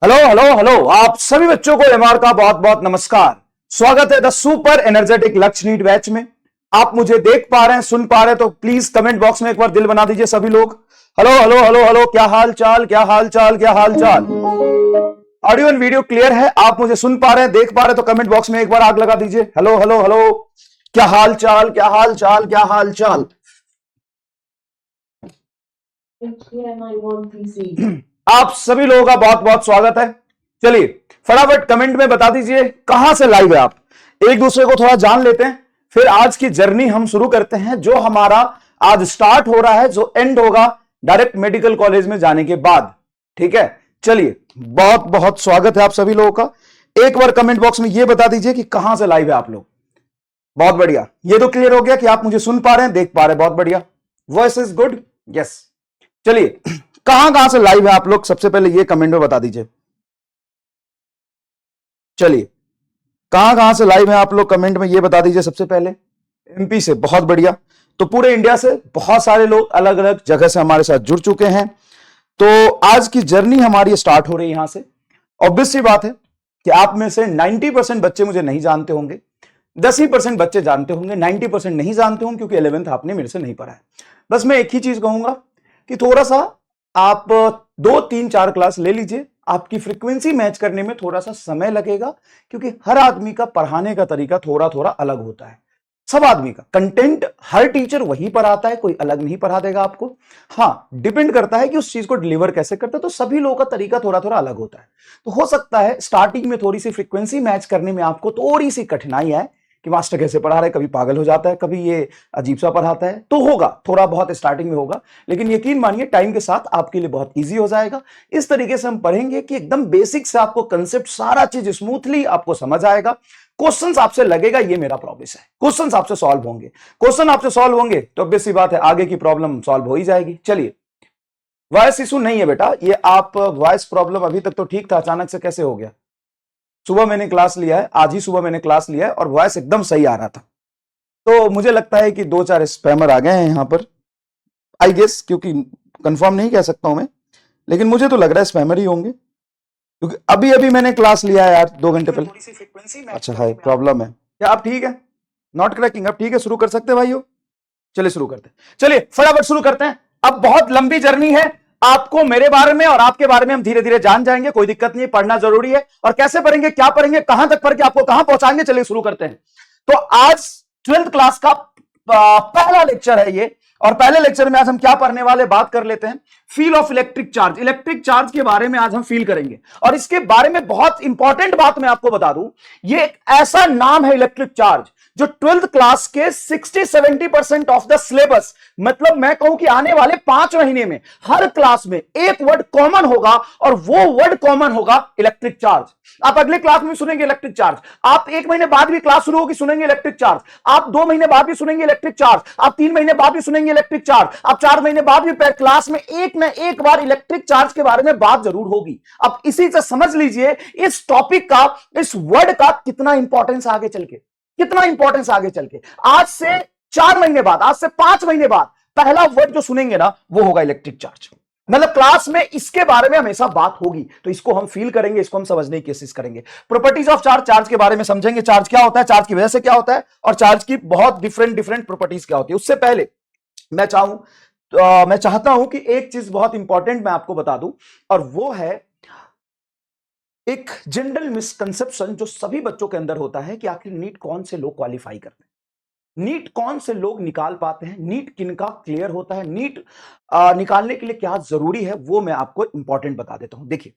Hello hello hello, आप सभी बच्चों को एमआर का बहुत बहुत नमस्कार। स्वागत है द सुपर एनर्जेटिक लक्ष्य नीट बैच में। आप मुझे देख पा रहे हैं, सुन पा रहे हैं तो प्लीज कमेंट बॉक्स में एक बार दिल बना दीजिए सभी लोग। हेलो हेलो हेलो हेलो, क्या हाल चाल, क्या हाल चाल, क्या हाल चाल। ऑडियो एंड वीडियो क्लियर है? आप मुझे सुन पा रहे हैं, देख पा रहे हैं तो कमेंट बॉक्स में एक बार आग लगा दीजिए। हेलो हेलो हेलो, क्या हाल चाल, क्या हाल चाल, क्या हाल चाल। आप सभी लोगों का बहुत बहुत स्वागत है। चलिए फटाफट कमेंट में बता दीजिए कहां से लाइव है आप। एक दूसरे को थोड़ा जान लेते हैं, फिर आज की जर्नी हम शुरू करते हैं जो हमारा आज स्टार्ट हो रहा है, जो एंड होगा डायरेक्ट मेडिकल कॉलेज में जाने के बाद। ठीक है, चलिए बहुत बहुत स्वागत है आप सभी लोगों का। एक बार कमेंट बॉक्स में यह बता दीजिए कि कहां से लाइव है आप लोग। बहुत बढ़िया, ये तो क्लियर हो गया कि आप मुझे सुन पा रहे हैं, देख पा रहे हैं। बहुत बढ़िया, वॉइस इज गुड। यस, चलिए कहां कहां से लाइव है आप लोग, सबसे पहले ये कमेंट में बता दीजिए। चलिए कहां कहां से लाइव है आप लोग, कमेंट में ये बता दीजिए सबसे पहले। एमपी से, बहुत बढ़िया। तो पूरे इंडिया से बहुत सारे लोग अलग अलग जगह से हमारे साथ जुड़ चुके हैं। तो आज की जर्नी हमारी स्टार्ट हो रही है यहां से। ऑब्वियस सी बात है कि आप में से 90% बच्चे मुझे नहीं जानते होंगे, 10% बच्चे जानते होंगे, 90% नहीं जानते होंगे क्योंकि 11th आपने मेरे से नहीं पढ़ा है। बस मैं एक ही चीज कहूंगा कि थोड़ा सा आप 2 3 4 क्लास ले लीजिए। आपकी फ्रीक्वेंसी मैच करने में थोड़ा सा समय लगेगा क्योंकि हर आदमी का पढ़ाने का तरीका थोड़ा थोड़ा अलग होता है। सब आदमी का कंटेंट हर टीचर वही पढ़ाता है, कोई अलग नहीं पढ़ा देगा आपको। हाँ, डिपेंड करता है कि उस चीज को डिलीवर कैसे करता है, तो सभी लोगों का तरीका थोड़ा थोड़ा अलग होता है। तो हो सकता है स्टार्टिंग में थोड़ी सी फ्रीक्वेंसी मैच करने में आपको थोड़ी सी कठिनाई है कि मास्टर कैसे पढ़ा रहा है, कभी पागल हो जाता है, कभी ये अजीब सा पढ़ाता है, तो होगा थोड़ा बहुत स्टार्टिंग में होगा, लेकिन यकीन मानिए टाइम के साथ आपके लिए बहुत इजी हो जाएगा। इस तरीके से हम पढ़ेंगे कि एकदम बेसिक से आपको कंसेप्ट सारा चीज स्मूथली आपको समझ आएगा। क्वेश्चंस आपसे लगेगा, ये मेरा प्रॉमिस है, क्वेश्चंस आपसे सॉल्व होंगे। क्वेश्चन आपसे सॉल्व होंगे तो ऑब्वियस सी बात है आगे की प्रॉब्लम सॉल्व हो ही जाएगी। चलिए, वॉइस इशू नहीं है बेटा, ये आप वॉइस प्रॉब्लम अभी तक तो ठीक था, अचानक से कैसे हो गया? सुबह मैंने क्लास लिया है, आज ही सुबह मैंने क्लास लिया है और वॉइस एकदम सही आ रहा था। तो मुझे लगता है कि 2 4 स्पैमर आ गए हैं यहां पर, आई गेस, क्योंकि कंफर्म नहीं कह सकता हूं मैं, लेकिन मुझे तो लग रहा है स्पैमर ही होंगे क्योंकि अभी अभी मैंने क्लास लिया है यार 2 घंटे पहले। अच्छा है, प्रॉब्लम है क्या? आप ठीक है? नॉट क्रैकिंग, अब ठीक है, शुरू कर सकते हैं भाइयों। चलिए शुरू करते हैं, चलिए फटाफट शुरू करते हैं। अब बहुत लंबी जर्नी है, आपको मेरे बारे में और आपके बारे में हम धीरे धीरे जान जाएंगे, कोई दिक्कत नहीं, पढ़ना जरूरी है। और कैसे पढ़ेंगे, क्या पढ़ेंगे, कहां तक पढ़ के आपको कहां पहुंचाएंगे, चलिए शुरू करते हैं। तो आज 12th क्लास का पहला लेक्चर है ये, और पहले लेक्चर में आज हम क्या पढ़ने वाले बात कर लेते हैं। Feel of electric charge, electric charge के बारे में आज हम फील करेंगे। और इसके बारे में बहुत इंपॉर्टेंट बात मैं आपको बता दूं, ये एक ऐसा नाम है इलेक्ट्रिक चार्ज जो 12th क्लास के 60-70% ऑफ द सिलेबस, मतलब मैं कहूं कि आने वाले 5 महीने में हर क्लास में एक वर्ड कॉमन होगा, और वो वर्ड कॉमन होगा इलेक्ट्रिक चार्ज। आप अगले क्लास में सुनेंगे इलेक्ट्रिक चार्ज, आप 1 महीने बाद भी क्लास शुरू होगी सुनेंगे इलेक्ट्रिक चार्ज, आप 2 महीने बाद भी सुनेंगे इलेक्ट्रिक चार्ज, आप 3 महीने बाद भी सुनेंगे इलेक्ट्रिक चार्ज, आप 4 महीने बाद भी क्लास में एक न एक बार इलेक्ट्रिक चार्ज के बारे में बात जरूर होगी। अब इसी से समझ लीजिए इस टॉपिक का, इस वर्ड का कितना इंपॉर्टेंस आगे चल के, कितना इंपॉर्टेंस आगे चल के। आज से 4 महीने बाद, आज से 5 महीने बाद पहला वर्ड जो सुनेंगे ना वो होगा इलेक्ट्रिक चार्ज। मतलब क्लास में इसके बारे में हमेशा बात होगी, तो इसको हम फील करेंगे, इसको हम समझने की कोशिश करेंगे। प्रॉपर्टीज ऑफ चार्ज, चार्ज के बारे में समझेंगे, चार्ज क्या होता है, चार्ज की वजह से क्या होता है, और चार्ज की बहुत डिफरेंट डिफरेंट प्रॉपर्टीज क्या होती है। उससे पहले मैं चाहता हूं कि एक चीज बहुत इंपॉर्टेंट मैं आपको बता दूं, और वो है एक जनरल मिसकंसेप्शन जो सभी बच्चों के अंदर होता है कि आखिर नीट कौन से लोग क्वालिफाई करते हैं, नीट कौन से लोग निकाल पाते हैं, नीट किनका क्लियर होता है, नीट निकालने के लिए क्या जरूरी है, वो मैं आपको इंपॉर्टेंट बता देता हूं। देखिए,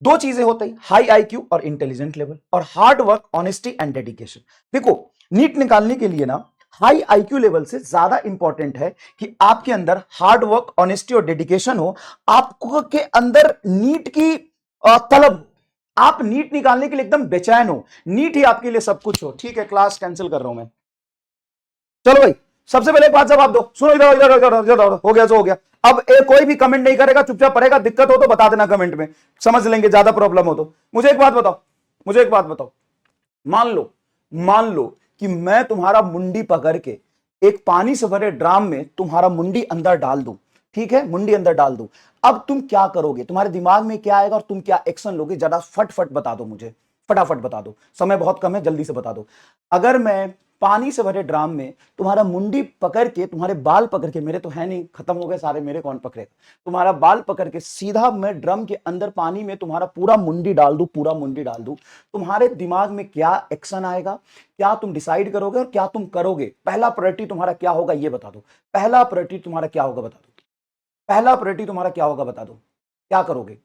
2 चीजें होती हैं, हाई आईक्यू और इंटेलिजेंट लेवल, और hard work, honesty and dedication. देखो, नीट निकालने के लिए ना हाई आईक्यू लेवल से ज्यादा इंपॉर्टेंट है कि आपके अंदर हार्ड वर्क, ऑनेस्टी और डेडिकेशन हो, आपको के अंदर नीट की तलब, आप नीट निकालने के लिए एकदम बेचैन हो, नीट ही आपके लिए सब कुछ हो। ठीक है, क्लास कैंसिल कर रहा हूं मैं। चलो भाई, सबसे पहले एक बात जवाब दो, सुनो, इधर इधर इधर इधर, हो गया जो हो गया। अब कोई भी कमेंट नहीं करेगा, चुपचाप पढ़ेगा, दिक्कत हो तो बता देना कमेंट में, समझ लेंगे, ज्यादा प्रॉब्लम हो तो। मुझे एक बात बताओ, मुझे एक बात बताओ, मान लो कि मैं तुम्हारा मुंडी पकड़ के एक पानी से भरे ड्राम में तुम्हारा मुंडी अंदर डाल दूं, ठीक है, मुंडी अंदर डाल दूं। अब तुम क्या करोगे, तुम्हारे दिमाग में क्या आएगा और तुम क्या एक्शन लोगे, जरा फटफट बता दो मुझे, फटाफट बता दो, समय बहुत कम है, जल्दी से बता दो। अगर मैं पानी से भरे ड्राम में तुम्हारा मुंडी पकड़ के, तुम्हारे बाल पकड़ के, मेरे तो है नहीं, खत्म हो गए सारे, मेरे कौन पकड़ेगा, तुम्हारा बाल पकड़ के सीधा मैं ड्रम के अंदर पानी में तुम्हारा पूरा मुंडी डाल दूं, पूरा मुंडी डाल दूं, तुम्हारे दिमाग में क्या एक्शन आएगा, क्या तुम डिसाइड करोगे और क्या तुम करोगे, पहला प्रायोरिटी तुम्हारा क्या होगा ये बता दो, पहला प्रायोरिटी तुम्हारा क्या होगा बता दो, पहला प्रायोरिटी तुम्हारा क्या होगा बता दो, क्या करोगे,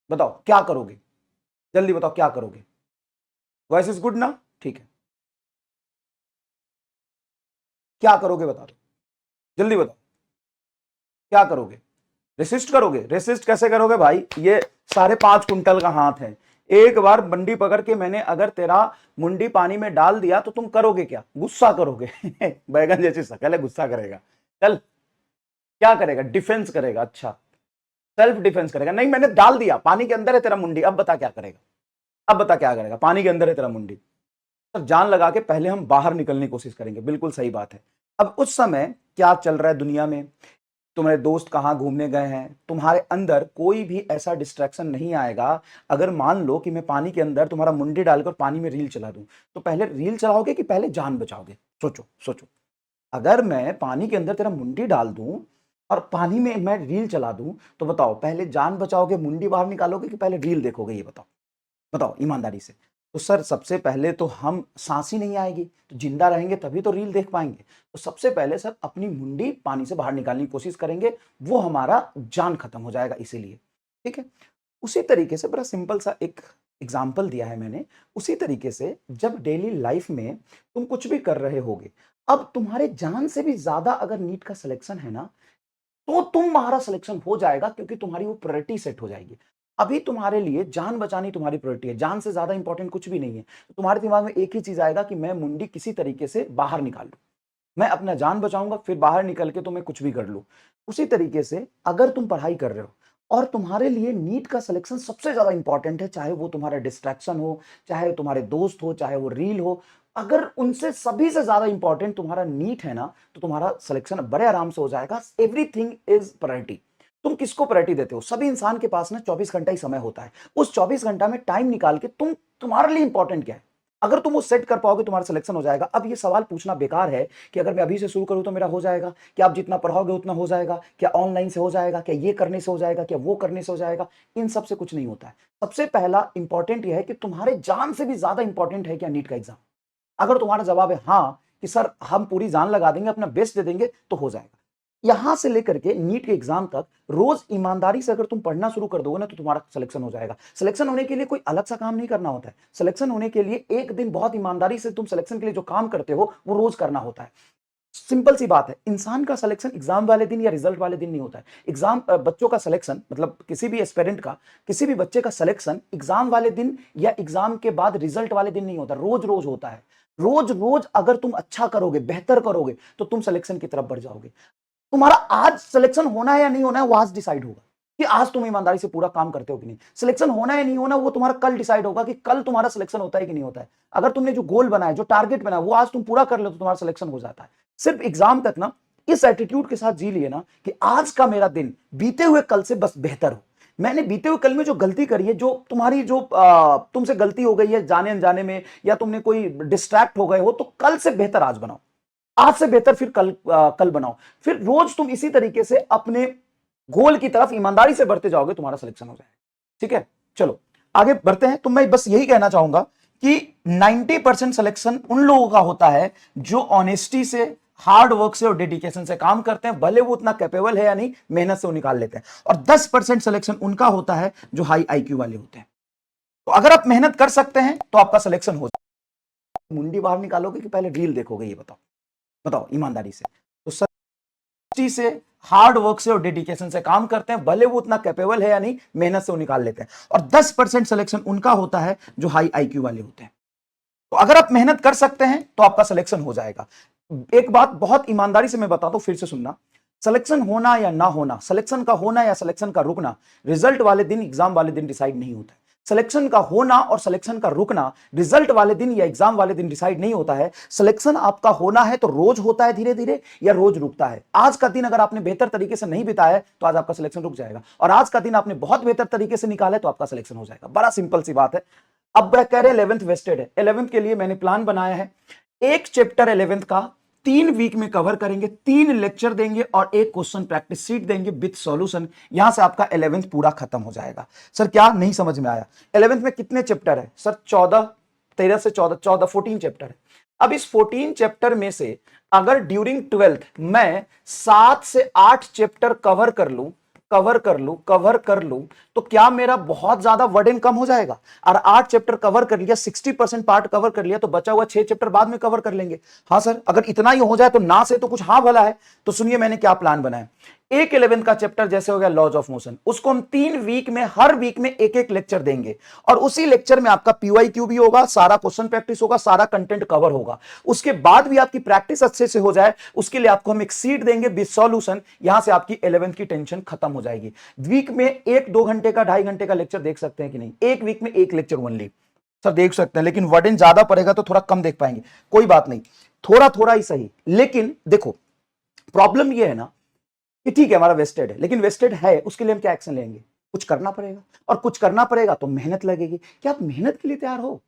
बताओ क्या करोगे, जल्दी बताओ क्या करोगे। वॉइस इज गुड ना, ठीक है, क्या करोगे बता दो, जल्दी बताओ क्या करोगे। रेसिस्ट करोगे, रेसिस्ट कैसे करोगे भाई, ये 5.5 कुंटल का हाथ है, एक बार बंडी पकड़ के मैंने अगर तेरा मुंडी पानी में डाल दिया तो तुम करोगे क्या, गुस्सा करोगे बैगन जैसी शक्ल है, गुस्सा करेगा, चल क्या करेगा, डिफेंस करेगा, अच्छा सेल्फ डिफेंस करेगा, नहीं मैंने डाल दिया, पानी के अंदर है तेरा मुंडी, अब बता क्या करेगा, अब बता क्या करेगा, पानी के अंदर है तेरा मुंडी, तो जान लगा के पहले हम बाहर निकलने की कोशिश करेंगे, बिल्कुल सही बात है। अब उस समय क्या चल रहा है दुनिया में, तुम्हारे दोस्त कहां घूमने गए हैं, तुम्हारे अंदर कोई भी ऐसा डिस्ट्रैक्शन नहीं आएगा। अगर मान लो कि मैं पानी के अंदर तुम्हारा मुंडी डालकर पानी में रील चला दूं, तो पहले रील चलाओगे कि पहले जान बचाओगे, सोचो सोचो। अगर मैं पानी के अंदर तेरा मुंडी डाल दूं और पानी में मैं रील चला दूं, तो बताओ पहले जान बचाओगे, मुंडी बाहर निकालोगे कि पहले रील देखोगे, ये बताओ, बताओ ईमानदारी से। तो सर सबसे पहले तो हम सांस ही नहीं आएगी, तो जिंदा रहेंगे तभी तो रील देख पाएंगे, तो सबसे पहले सर अपनी मुंडी पानी से बाहर निकालने की कोशिश करेंगे, वो हमारा जान खत्म हो जाएगा इसीलिए, ठीक है। उसी तरीके से बड़ा सिंपल सा एक एग्जाम्पल दिया है मैंने, उसी तरीके से जब डेली लाइफ में तुम कुछ भी कर रहे होगे, अब तुम्हारे जान से भी ज्यादा अगर नीट का सिलेक्शन है ना, तो तुम्हारा सिलेक्शन हो जाएगा, क्योंकि तुम्हारी वो प्रायोरिटी सेट हो जाएगी। अभी तुम्हारे लिए जान बचानी तुम्हारी प्रायोरिटी है, जान से ज्यादा इंपॉर्टेंट कुछ भी नहीं है, तो तुम्हारे दिमाग में एक ही चीज आएगा कि मैं मुंडी किसी तरीके से बाहर निकाल लूं, मैं अपना जान बचाऊंगा, फिर बाहर निकल के तो मैं कुछ भी कर लूं। उसी तरीके से अगर तुम पढ़ाई कर रहे हो और तुम्हारे लिए नीट का सिलेक्शन सबसे ज्यादा इंपॉर्टेंट है, चाहे वो तुम्हारा डिस्ट्रैक्शन हो, चाहे तुम्हारे दोस्त हो, चाहे वो रील हो, अगर उनसे सभी से ज्यादा इंपॉर्टेंट तुम्हारा नीट है ना, तो तुम्हारा सिलेक्शन बड़े आराम से हो जाएगा। Everything is priority. तुम किसको प्रायोरिटी देते हो, सभी इंसान के पास ना 24 घंटा ही समय होता है, उस 24 घंटा में टाइम निकाल के तुम्हारे लिए इंपॉर्टेंट क्या है, अगर तुम वो सेट कर पाओगे तुम्हारा सिलेक्शन हो जाएगा। अब ये सवाल पूछना बेकार है कि अगर मैं अभी से शुरू करूं तो मेरा हो जाएगा, क्या आप जितना पढ़ाओगे उतना हो जाएगा, क्या ऑनलाइन से हो जाएगा, क्या ये करने से हो जाएगा, क्या वो करने से हो जाएगा, इन सब से कुछ नहीं होता है। सबसे पहला इंपॉर्टेंट यह है कि तुम्हारे जान से भी ज्यादा इंपॉर्टेंट है क्या नीट का एग्जाम। अगर तुम्हारा जवाब है हाँ कि सर हम पूरी जान लगा देंगे, अपना बेस्ट दे देंगे, तो हो जाएगा। यहां से लेकर के नीट के एग्जाम तक रोज ईमानदारी से अगर तुम पढ़ना शुरू कर दोगे ना, तो तुम्हारा सिलेक्शन हो जाएगा। सिलेक्शन होने के लिए कोई अलग सा काम नहीं करना होता है, सिलेक्शन होने के लिए एक दिन बहुत ईमानदारी से तुम सिलेक्शन के लिए जो काम करते हो वो रोज करना होता है। सिंपल सी बात है, इंसान का सिलेक्शन एग्जाम वाले दिन या रिजल्ट वाले दिन नहीं होता है। एग्जाम बच्चों का सिलेक्शन, मतलब किसी भी एस्पिरेंट का, किसी भी बच्चे का सिलेक्शन एग्जाम वाले दिन या एग्जाम के बाद रिजल्ट वाले दिन नहीं होता, रोज रोज होता है। रोज रोज अगर तुम अच्छा करोगे, बेहतर करोगे, तो तुम सिलेक्शन की तरफ बढ़ जाओगे। तुम्हारा आज सिलेक्शन होना है या नहीं होना है, वो आज डिसाइड होगा कि आज तुम ईमानदारी से पूरा काम करते हो कि नहीं। सिलेक्शन होना है नहीं होना, वो तुम्हारा कल डिसाइड होगा कि कल तुम्हारा सिलेक्शन होता है कि नहीं होता है। अगर तुमने जो गोल बनाया, जो टारगेट बनाया, वो आज तुम पूरा कर लो तो तुम्हारा सिलेक्शन हो जाता है। सिर्फ एग्जाम तक ना इस एटीट्यूड के साथ जी लिए ना कि आज का मेरा दिन बीते हुए कल से बस बेहतर हो। मैंने बीते हुए कल में जो गलती करी है, जो तुम्हारी जो तुमसे गलती हो गई है जाने अनजाने में, या तुमने कोई डिस्ट्रैक्ट हो गए हो, तो कल से बेहतर आज बनाओ, आज से बेहतर फिर कल बनाओ। फिर रोज तुम इसी तरीके से अपने गोल की तरफ ईमानदारी से बढ़ते जाओगे, तुम्हारा सिलेक्शन हो जाएगा। ठीक है, चलो आगे बढ़ते हैं। तो मैं बस यही कहना चाहूंगा कि 90% सिलेक्शन उन लोगों का होता है जो ऑनेस्टी से, हार्ड वर्क से और डेडिकेशन से काम करते हैं, भले वो उतना कैपेबल है या नहीं, मेहनत से वो निकाल लेते हैं। और 10% सिलेक्शन उनका होता है जो हाई आईक्यू वाले होते हैं। तो अगर आप मेहनत कर सकते हैं तो आपका सिलेक्शन हो जाएगा। मुंडी बाहर निकालोगे कि पहले रील देखोगे, ये बताओ, बताओ ईमानदारी से। तो सच्ची से, हार्ड वर्क से और डेडिकेशन से काम करते हैं, भले वो उतना कैपेबल है या नहीं, मेहनत से वो निकाल लेते हैं। और 10% सिलेक्शन उनका होता है जो हाई आईक्यू वाले होते हैं। तो अगर आप मेहनत कर सकते हैं तो आपका सिलेक्शन हो जाएगा। एक बात बहुत ईमानदारी से मैं बताता हूं, फिर से सुनना, सिलेक्शन होना या ना होना, सिलेक्शन का होना या सिलेक्शन का रुकना, रिजल्ट वाले दिन, एग्जाम वाले दिन डिसाइड नहीं होता है। सिलेक्शन का होना और सिलेक्शन का रुकना रिजल्ट वाले दिन या एग्जाम वाले दिन डिसाइड नहीं होता है। सिलेक्शन आपका होना है तो रोज होता है धीरे धीरे या रोज रुकता है। आज का दिन अगर आपने बेहतर तरीके से नहीं बिताया है तो आज आपका सिलेक्शन रुक जाएगा, और आज का दिन आपने बहुत बेहतर तरीके से निकाला है तो आपका सिलेक्शन हो जाएगा। बड़ा सिंपल सी बात है। अब वह कह रहे 11th वेस्टेड है, 11th के लिए मैंने प्लान बनाया है, एक चैप्टर 11th का 3 वीक में कवर करेंगे, 3 लेक्चर देंगे और एक क्वेश्चन प्रैक्टिस शीट देंगे विद सॉल्यूशन। यहां से आपका 11th पूरा खत्म हो जाएगा। सर क्या नहीं समझ में आया? 11th में कितने चैप्टर है? सर 13 से 14 चैप्टर है। अब इस 14 चैप्टर में से अगर ड्यूरिंग 12th मैं 7 से 8 चैप्टर कवर कर लूं तो क्या मेरा बहुत ज्यादा वर्डन कम हो जाएगा? और 8 चैप्टर कवर कर लिया, 60% पार्ट कवर कर लिया, तो बचा हुआ 6 चैप्टर बाद में कवर कर लेंगे। हाँ सर, अगर इतना ही हो जाए तो ना से तो कुछ हाँ भला है। तो सुनिए मैंने क्या प्लान बनाया। एक 11th का चैप्टर जैसे हो गया लॉज ऑफ मोशन, उसको हम 3 वीक में हर वीक में एक एक लेक्चर देंगे, और उसी लेक्चर में आपका PYQ भी होगा, सारा क्वेश्चन प्रैक्टिस होगा, सारा कंटेंट कवर होगा। उसके बाद भी आपकी प्रैक्टिस अच्छे से हो जाए उसके लिए आपको हम एक सीट देंगे विद सॉल्यूशन। यहां से आपकी 11th की टेंशन खत्म हो जाएगी। वीक में 1-2 घंटे का 2.5 घंटे का लेक्चर देख सकते हैं कि नहीं? एक वीक में एक लेक्चर ओनली सर देख सकते हैं, लेकिन वर्डन ज्यादा पड़ेगा तो थोड़ा कम देख पाएंगे। कोई बात नहीं, थोड़ा थोड़ा ही सही। लेकिन देखो प्रॉब्लम यह है ना कि ठीक है हमारा वेस्टेड है, लेकिन वेस्टेड है उसके लिए हम क्या एक्शन लेंगे? कुछ करना पड़ेगा, और कुछ करना पड़ेगा तो मेहनत लगेगी। क्या आप मेहनत के लिए तैयार हो?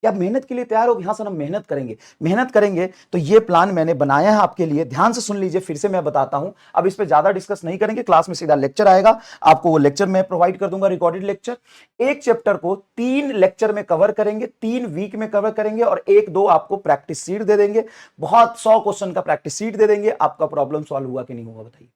क्या आप मेहनत के लिए तैयार हो? हाँ सर हम मेहनत करेंगे। मेहनत करेंगे तो ये प्लान मैंने बनाया है आपके लिए, ध्यान से सुन लीजिए। फिर से मैं बताता हूं, अब इस पे ज्यादा डिस्कस नहीं करेंगे, क्लास में सीधा लेक्चर आएगा, आपको वो लेक्चर मैं प्रोवाइड कर दूंगा, रिकॉर्डेड लेक्चर। एक चैप्टर को 3 लेक्चर में कवर करेंगे, 3 वीक में कवर करेंगे, और 1-2 आपको प्रैक्टिस सीट दे देंगे। बहुत 100 क्वेश्चन का प्रैक्टिस सीट दे देंगे। आपका प्रॉब्लम सॉल्व हुआ कि नहीं हुआ बताइए?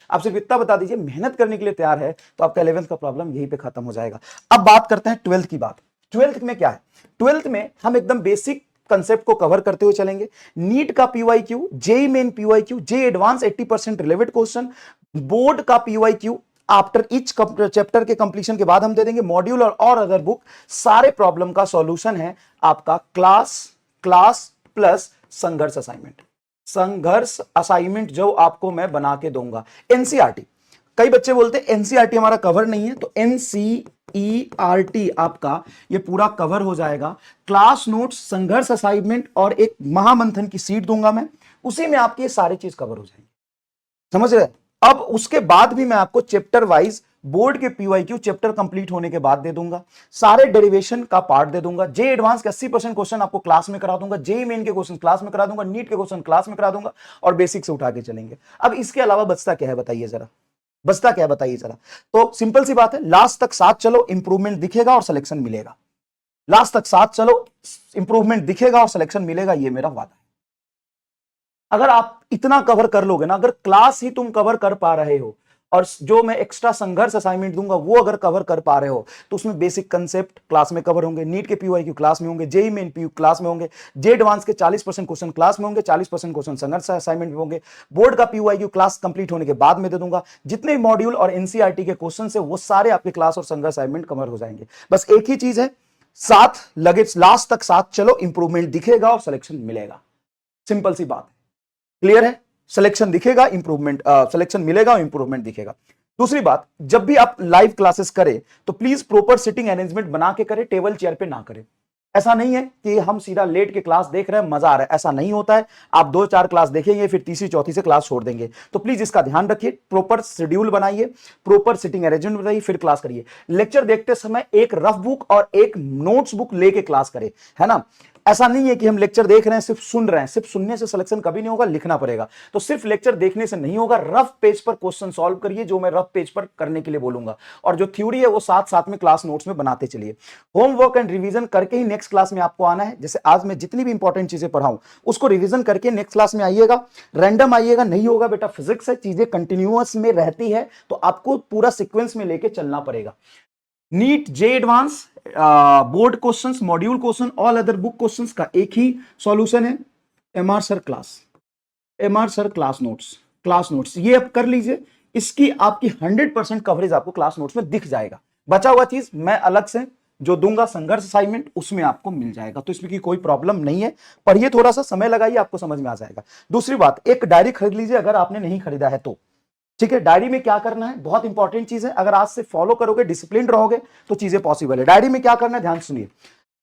आप सिर्फ इतना बता दीजिए मेहनत करने के लिए तैयार है तो आपका 11th का प्रॉब्लम यहीं पे खत्म हो जाएगा। अब बात करते हैं 12th की बात। 12th में क्या है? 12th में हम एकदम बेसिक कंसेप्ट को कवर करते हुए चलेंगे। नीट का PYQ, JEE main PYQ, JEE advance 80% relevant question, board का PYQ आफ्टर ईच चैप्टर के कंप्लीशन के बाद हम दे देंगे। मॉड्यूल और अदर बुक, सारे प्रॉब्लम का सॉल्यूशन है आपका क्लास प्लस संघर्ष असाइनमेंट। संघर्ष असाइनमेंट जो आपको मैं बना के दूंगा। एनसीईआरटी, कई बच्चे बोलते हैं एनसीईआरटी हमारा कवर नहीं है, तो एनसीईआरटी आपका ये पूरा कवर हो जाएगा। क्लास नोट्स, संघर्ष असाइनमेंट और एक महामंथन की सीट दूंगा मैं, उसी में आपकी ये सारी चीज कवर हो जाएंगी। समझ रहे? अब उसके बाद भी मैं आपको चैप्टर वाइज बोर्ड के PYQ चैप्टर कंप्लीट होने के बाद दे दूंगा, सारे डेरिवेशन का पार्ट दे दूंगा। जे एडवांस के 80% क्वेश्चन आपको क्लास में करा दूंगा, जेईई मेन के क्वेश्चन क्लास में करा दूंगा, नीट के क्वेश्चन क्लास में करा दूंगा, और बेसिक से उठा के चलेंगे। अब इसके अलावा बचता क्या है बताइए जरा? बचता क्या है बताइए जरा? तो सिंपल सी बात है, लास्ट तक साथ चलो, इंप्रूवमेंट दिखेगा और सिलेक्शन मिलेगा। लास्ट तक साथ चलो, इंप्रूवमेंट दिखेगा और सिलेक्शन मिलेगा, ये मेरा वादा है। अगर आप इतना कवर कर लोगे ना, अगर क्लास ही तुम कवर कर पा रहे हो और जो मैं एक्स्ट्रा संघर्ष असाइनमेंट दूंगा वो अगर कवर कर पा रहे हो, तो उसमें बेसिक कंसेप्ट क्लास में कवर होंगे, नीट के PYQ क्लास में होंगे, जेईई मेन PYQ क्लास में होंगे, जे एडवांस के 40% क्वेश्चन क्लास में होंगे, 40% क्वेश्चन संघर्ष असाइनमेंट में होंगे, बोर्ड का PYQ क्लास कंप्लीट होने के बाद में दे दूंगा। जितने मॉड्यूल और एनसीईआरटी के क्वेश्चन है वो सारे आपके क्लास और संघर्ष असाइनमेंट कवर हो जाएंगे। बस एक ही चीज है, साथ लगे, लास्ट तक साथ चलो, इंप्रूवमेंट दिखेगा और सिलेक्शन मिलेगा। सिंपल सी बात है, क्लियर है? सिलेक्शन दिखेगा, इंप्रूवमेंट, सिलेक्शन मिलेगा और इंप्रूवमेंट दिखेगा। दूसरी बात, जब भी आप लाइव क्लासेस करें तो प्लीज प्रॉपर सिटिंग अरेंजमेंट बना के करें, टेबल चेयर पे ना करें। ऐसा नहीं है कि हम सीधा लेट के क्लास देख रहे हैं मजा आ रहा है, ऐसा नहीं होता है। आप 2-4 क्लास देखेंगे फिर तीसरी चौथी से क्लास छोड़ देंगे, तो प्लीज इसका ध्यान रखिए। प्रॉपर शेड्यूल बनाइए, प्रॉपर सिटिंग अरेंजमेंट बनाइए, फिर क्लास करिए। लेक्चर देखते समय एक रफ बुक और एक नोट्स बुक लेके क्लास करें, है ना? ऐसा नहीं है कि हम लेक्चर देख रहे हैं सिर्फ सुन रहे हैं, सिर्फ सुनने से सिलेक्शन कभी नहीं होगा, लिखना पड़ेगा। तो सिर्फ लेक्चर देखने से नहीं होगा, रफ पेज पर क्वेश्चन सॉल्व करिए जो मैं रफ पेज पर करने के लिए बोलूंगा, और जो थ्योरी है वो साथ साथ में क्लास नोट्स में बनाते चलिए। होमवर्क एंड रिवीजन करके ही नेक्स्ट क्लास में आपको आना है। जैसे आज मैं जितनी भी इंपॉर्टेंट चीजें पढ़ाऊं उसको रिवीजन करके नेक्स्ट क्लास में आइएगा। रैंडम आइएगा नहीं होगा बेटा, फिजिक्स है, चीजें कंटिन्यूअस में रहती है, तो आपको पूरा सीक्वेंस में लेके चलना पड़ेगा। NEET, JEE advance, board questions, module question, all other book questions का एक ही सॉल्यूशन है, एमआर सर क्लास नोट्स। ये अब कर लीजिए, इसकी आपकी 100% कवरेज आपको क्लास नोट्स में दिख जाएगा। बचा हुआ चीज मैं अलग से जो दूंगा संघर्ष असाइनमेंट, उसमें आपको मिल जाएगा, तो इसमें की कोई प्रॉब्लम नहीं है। पर ये थोड़ा सा समय लगाइए, आपको समझ में आ जाएगा। दूसरी बात, एक डायरी खरीद लीजिए अगर आपने नहीं खरीदा है तो। ठीक है, डायरी में क्या करना है, बहुत इंपॉर्टेंट चीज है, अगर आज से फॉलो करोगे, डिसिप्लिन रहोगे तो चीजें पॉसिबल है। डायरी में क्या करना है, ध्यान सुनिए।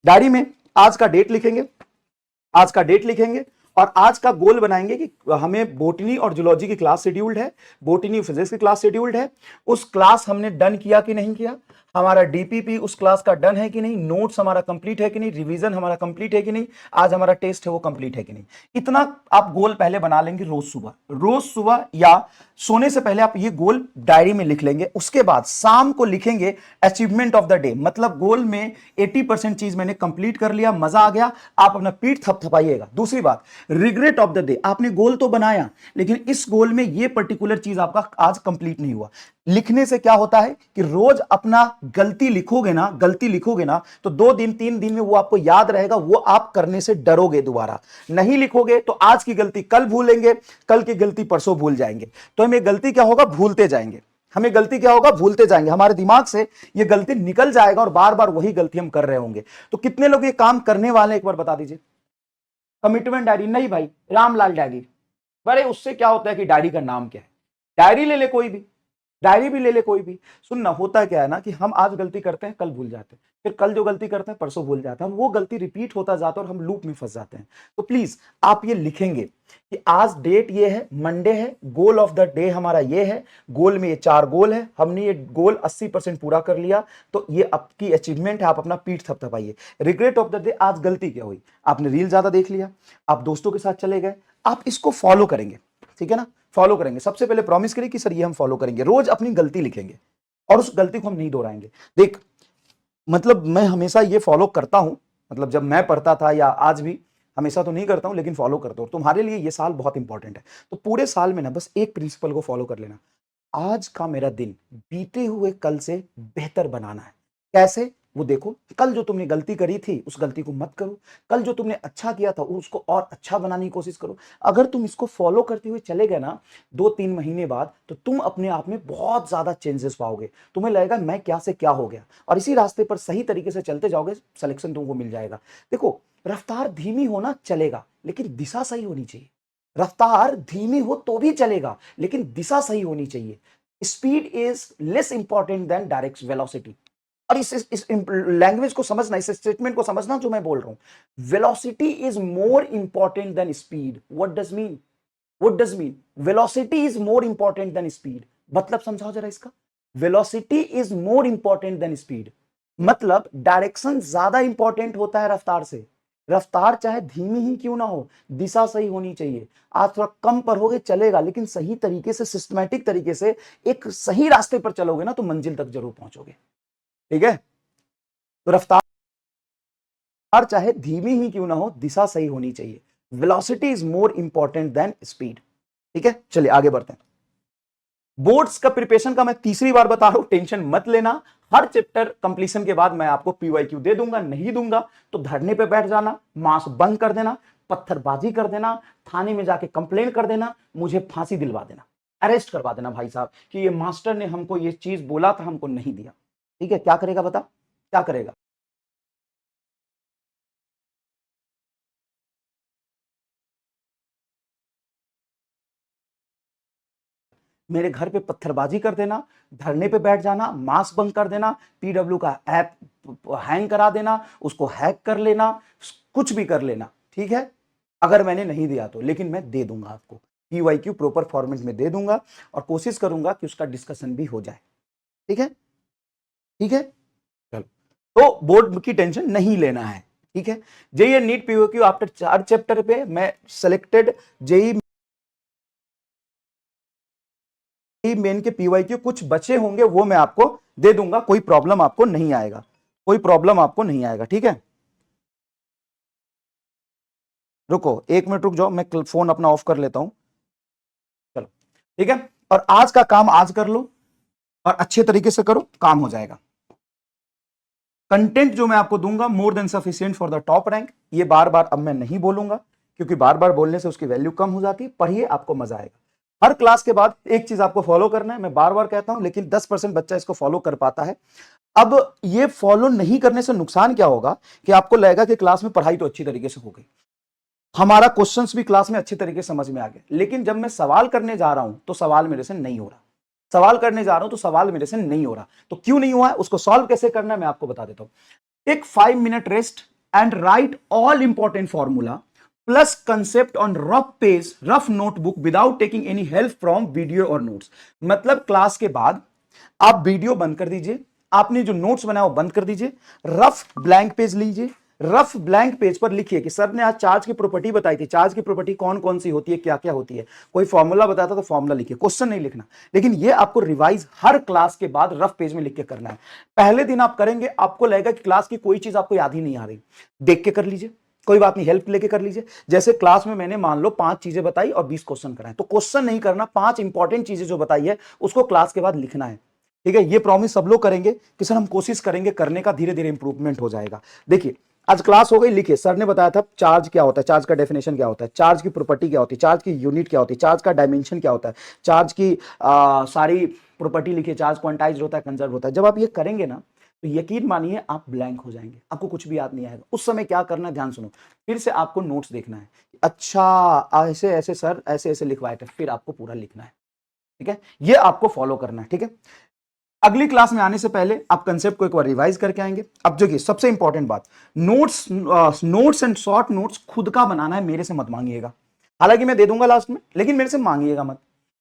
डायरी में आज का डेट लिखेंगे, आज का डेट लिखेंगे और आज का गोल बनाएंगे कि हमें बोटनी और जूलॉजी की क्लास शेड्यूल्ड है, बोटनी फिजिक्स की क्लास शेड्यूल्ड है, उस क्लास हमने डन किया कि नहीं किया, हमारा डीपीपी उस क्लास का डन है कि नहीं, नोट्स हमारा कंप्लीट है कि नहीं, रिवीजन हमारा कंप्लीट है कि नहीं, आज हमारा टेस्ट है वो कंप्लीट है कि नहीं। इतना आप गोल पहले बना लेंगे, रोज सुबह या सोने से पहले आप ये गोल डायरी में लिख लेंगे। उसके बाद शाम को लिखेंगे अचीवमेंट ऑफ द डे, मतलब गोल में 80% चीज मैंने कंप्लीट कर लिया, मजा आ गया, आप अपना पीठ थपथपाइएगा। दूसरी बात, रिग्रेट ऑफ द डे, आपने गोल तो बनाया लेकिन इस गोल में ये पर्टिकुलर चीज आपका आज कंप्लीट नहीं हुआ। लिखने से क्या होता है कि रोज अपना गलती लिखोगे ना तो 2 दिन 3 दिन में वो आपको याद रहेगा, वो आप करने से डरोगे दोबारा। नहीं लिखोगे तो आज की गलती कल भूलेंगे, कल की गलती परसों भूल जाएंगे। तो हमें गलती क्या होगा, भूलते जाएंगे, हमें गलती क्या होगा, भूलते जाएंगे, हमारे दिमाग से ये गलती निकल जाएगा और बार बार वही गलती हम कर रहे होंगे। तो कितने लोग ये काम करने वाले हैं, एक बार बता दीजिए। कमिटमेंट डायरी नहीं भाई, रामलाल डायरी। बड़े उससे क्या होता है कि डायरी का नाम क्या है, डायरी ले ले कोई भी, डायरी भी ले ले कोई भी। सुनना, होता क्या है ना कि हम आज गलती करते हैं, कल भूल जाते हैं, फिर कल जो गलती करते हैं परसों भूल जाते हैं, हम वो गलती रिपीट होता जाता है और हम लूप में फंस जाते हैं। तो प्लीज आप ये लिखेंगे कि आज डेट ये है, मंडे है, गोल ऑफ द डे हमारा ये है, गोल में ये 4 गोल है, हमने ये गोल 80% पूरा कर लिया, तो ये आपकी अचीवमेंट है, आप अपना पीठ थपथपाइए। रिग्रेट ऑफ द डे, आज गलती क्या हुई, आपने रील ज्यादा देख लिया, आप दोस्तों के साथ चले गए, आप इसको फॉलो करेंगे, ठीक है ना, फॉलो करेंगे। सबसे पहले प्रॉमिस करिए कि सर ये हम फॉलो करेंगे, रोज अपनी गलती लिखेंगे और उस गलती को हम नहीं दोहराएंगे। देख, मतलब मैं हमेशा ये फॉलो करता हूं, मतलब जब मैं पढ़ता था या आज भी, हमेशा तो नहीं करता हूं लेकिन फॉलो करता हूं। तुम्हारे लिए ये साल बहुत इंपॉर्टेंट है, तो पूरे साल में ना बस एक प्रिंसिपल को फॉलो कर लेना, आज का मेरा दिन बीते हुए कल से बेहतर बनाना है। कैसे, वो देखो, कल जो तुमने गलती करी थी उस गलती को मत करो, कल जो तुमने अच्छा किया था उसको और अच्छा बनाने की कोशिश करो। अगर तुम इसको फॉलो करते हुए चले गए ना 2-3 महीने बाद, तो तुम अपने आप में बहुत ज्यादा चेंजेस पाओगे, तुम्हें लगेगा मैं क्या से क्या हो गया, और इसी रास्ते पर सही तरीके से चलते जाओगे, सिलेक्शन तुमको मिल जाएगा। देखो, रफ्तार धीमी होना चलेगा लेकिन दिशा सही होनी चाहिए, रफ्तार धीमी हो तो भी चलेगा लेकिन दिशा सही होनी चाहिए। Speed is less important than direct velocity. और इस लैंग्वेज को समझना, इस स्टेटमेंट को समझना जो मैं बोल रहा हूं, velocity is more important than speed. What does mean velocity is more important than speed, मतलब समझाओ जरा इसका। Velocity is more important than speed, मतलब डायरेक्शन ज्यादा इंपॉर्टेंट होता है रफ्तार से। रफ्तार चाहे धीमी ही क्यों ना हो, दिशा सही होनी चाहिए। आज थोड़ा कम पर होगे चलेगा, लेकिन सही तरीके से, सिस्टमैटिक तरीके से एक सही रास्ते पर चलोगे ना तो मंजिल तक जरूर पहुंचोगे, ठीक है। तो रफ्तार चाहे धीमी ही क्यों ना हो, दिशा सही होनी चाहिए। Velocity is more important than speed, ठीक है। चलिए आगे बढ़ते हैं। बोर्ड्स का प्रिपरेशन का मैं तीसरी बार बता रहा हूं, टेंशन मत लेना। हर चैप्टर कंप्लीशन के बाद मैं आपको पीवाईक्यू दे दूंगा, नहीं दूंगा तो धरने पे बैठ जाना, मास्क बंद कर देना, पत्थरबाजी कर देना, थाने में जाके कंप्लेन कर देना, मुझे फांसी दिलवा देना, अरेस्ट करवा देना भाई साहब कि ये मास्टर ने हमको ये चीज बोला था, हमको नहीं दिया। ठीक है, क्या करेगा बता, क्या करेगा। मेरे घर पे पत्थरबाजी कर देना, धरने पे बैठ जाना, मास्क बंद कर देना, पीडब्ल्यू का ऐप हैंग करा देना, उसको हैक कर लेना, कुछ भी कर लेना, ठीक है, अगर मैंने नहीं दिया तो। लेकिन मैं दे दूंगा आपको, पीवाईक्यू प्रॉपर फॉर्मेट में दे दूंगा और कोशिश करूंगा कि उसका डिस्कशन भी हो जाए, ठीक है, ठीक है। चलो, तो बोर्ड की टेंशन नहीं लेना है, ठीक है। JEE NEET PYQ after 4 chapter पे मैं सेलेक्टेड जेईई मेन के पीवाईक्यू कुछ बचे होंगे, वो मैं आपको दे दूंगा, कोई प्रॉब्लम आपको नहीं आएगा, कोई प्रॉब्लम आपको नहीं आएगा, ठीक है। रुको 1 मिनट रुक जाओ, मैं फोन अपना ऑफ कर लेता हूं। चलो, ठीक है। और आज का काम आज कर लो और अच्छे तरीके से करो, काम हो जाएगा। कंटेंट जो मैं आपको दूंगा more than sufficient for the top rank, ये बार बार अब मैं नहीं बोलूंगा क्योंकि बार बार बोलने से उसकी वैल्यू कम हो जाती है। पढ़िए, आपको मजा आएगा। हर क्लास के बाद एक चीज आपको फॉलो करना है, मैं बार बार कहता हूं लेकिन 10% बच्चा इसको फॉलो कर पाता है। अब ये फॉलो नहीं करने से नुकसान क्या होगा कि आपको लगेगा कि क्लास में पढ़ाई तो अच्छी तरीके से हो गई, हमारा क्वेश्चंस भी क्लास में अच्छे तरीके से समझ में आ गए, लेकिन जब मैं सवाल करने जा रहा हूं तो सवाल मेरे से नहीं हो रहा, सवाल करने जा रहा हूं तो सवाल मेरे से नहीं हो रहा। तो क्यों नहीं हुआ है, उसको सॉल्व कैसे करना है मैं आपको बता देता हूं। Take 5 minute rest and write all important formula plus concept on rough page, rough notebook without taking any help from video और नोट्स। मतलब क्लास के बाद आप वीडियो बंद कर दीजिए, आपने जो नोट्स बनाया वो बंद कर दीजिए, रफ ब्लैंक पेज लीजिए, रफ ब्लैंक पेज पर लिखिए कि सर ने आज चार्ज की प्रॉपर्टी बताई थी, चार्ज की प्रॉपर्टी कौन कौन सी होती है, क्या क्या होती है, कोई फॉर्मूला बताता तो फॉर्मूला लिखिए, क्वेश्चन नहीं लिखना। लेकिन ये आपको रिवाइज हर क्लास के बाद रफ पेज में लिख के करना है। पहले दिन आप करेंगे, आपको लगेगा कि क्लास की कोई चीज आपको याद ही नहीं आ रही, देख के कर लीजिए, कोई बात नहीं, हेल्प लेके कर लीजिए। जैसे क्लास में मैंने मान लो 5 चीजें बताई और 20 क्वेश्चन कराए, तो क्वेश्चन नहीं करना, 5 इंपॉर्टेंट चीजें जो बताई है उसको क्लास के बाद लिखना है। ठीक है, ये प्रॉमिस सब लोग करेंगे कि सर हम कोशिश करेंगे करने का, धीरे धीरे इंप्रूवमेंट हो जाएगा। देखिए आज क्लास हो गई, लिखिए सर ने बताया था चार्ज क्या होता है, चार्ज का डेफिनेशन क्या होता है, चार्ज की प्रॉपर्टी क्या होती है, चार्ज की यूनिट क्या होती है, चार्ज का डायमेंशन क्या होता है, चार्ज की सारी प्रॉपर्टी लिखिए, चार्ज क्वांटाइज्ड होता है, कंजर्व होता है। जब आप ये करेंगे ना तो यकीन मानिए आप ब्लैंक हो जाएंगे, आपको कुछ भी याद नहीं आएगा। उस समय क्या करना है ध्यान सुनो, फिर से आपको नोट्स देखना है, अच्छा ऐसे ऐसे सर ऐसे ऐसे लिखवाए थे, फिर आपको पूरा लिखना है। ठीक है, ये आपको फॉलो करना है। ठीक है, अगली क्लास में आने से पहले आप कंसेप्ट को एक बार रिवाइज करके आएंगे। अब देखिए सबसे इंपॉर्टेंट बात, नोट्स एंड शॉर्ट नोट्स खुद का बनाना है, मेरे से मत मांगिएगा। हालांकि मैं दे दूंगा लास्ट में, लेकिन मेरे से मांगिएगा मत।